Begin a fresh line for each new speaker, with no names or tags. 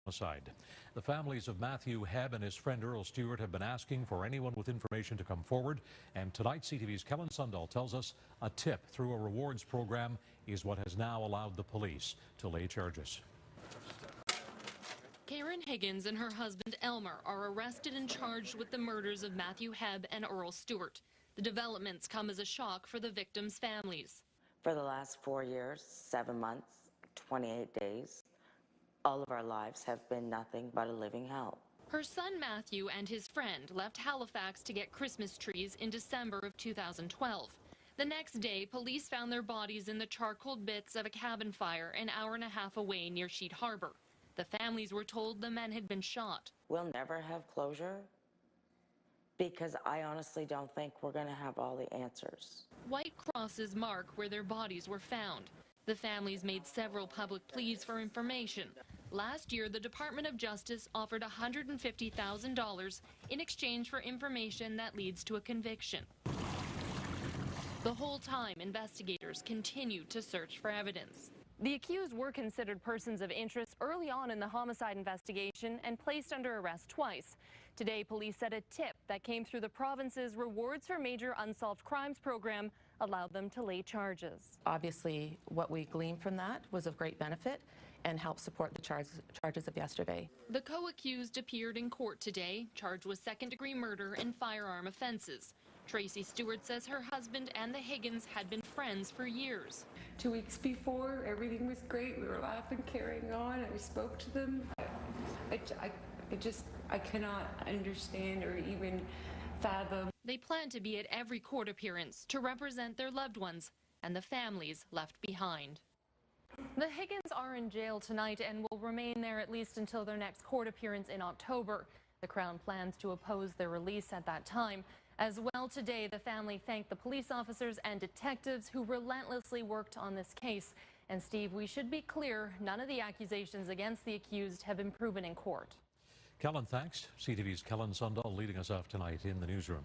Homicide. The families of Matthew Hebb and his friend Earle Stewart have been asking for anyone with information to come forward. And tonight, CTV's Kellen Sundahl tells us a tip through a rewards program is what has now allowed the police to lay charges.
Karen Higgins and her husband Elmer are arrested and charged with the murders of Matthew Hebb and Earle Stewart. The developments come as a shock for the victims' families.
For the last 4 years, 7 months, 28 days, all of our lives have been nothing but a living hell.
Her son Matthew and his friend left Halifax to get Christmas trees in December of 2012. The next day, police found their bodies in the charcoal bits of a cabin fire an hour and a half away near Sheet Harbor. The families were told the men had been shot.
We'll never have closure because I honestly don't think we're going to have all the answers.
White crosses mark where their bodies were found. The families made several public pleas for information. Last year, the Department of Justice offered $150,000 in exchange for information that leads to a conviction. The whole time, investigators continued to search for evidence. The accused were considered persons of interest early on in the homicide investigation and placed under arrest twice. Today, police said a tip that came through the province's Rewards for Major Unsolved Crimes program allowed them to lay charges.
Obviously, what we gleaned from that was of great benefit and helped support the charges of yesterday.
The co-accused appeared in court today, charged with second-degree murder and firearm offenses. Tracy Stewart says her husband and the Higgins had been friends for years.
2 weeks before, everything was great. We were laughing, carrying on. I spoke to them. I cannot understand or even fathom.
They plan to be at every court appearance to represent their loved ones and the families left behind. The Higgins are in jail tonight and will remain there at least until their next court appearance in October. The Crown plans to oppose their release at that time. As well, today, the family thanked the police officers and detectives who relentlessly worked on this case. And Steve, we should be clear, none of the accusations against the accused have been proven in court.
Kellen, thanks. CTV's Kellen Sundahl leading us off tonight in the newsroom.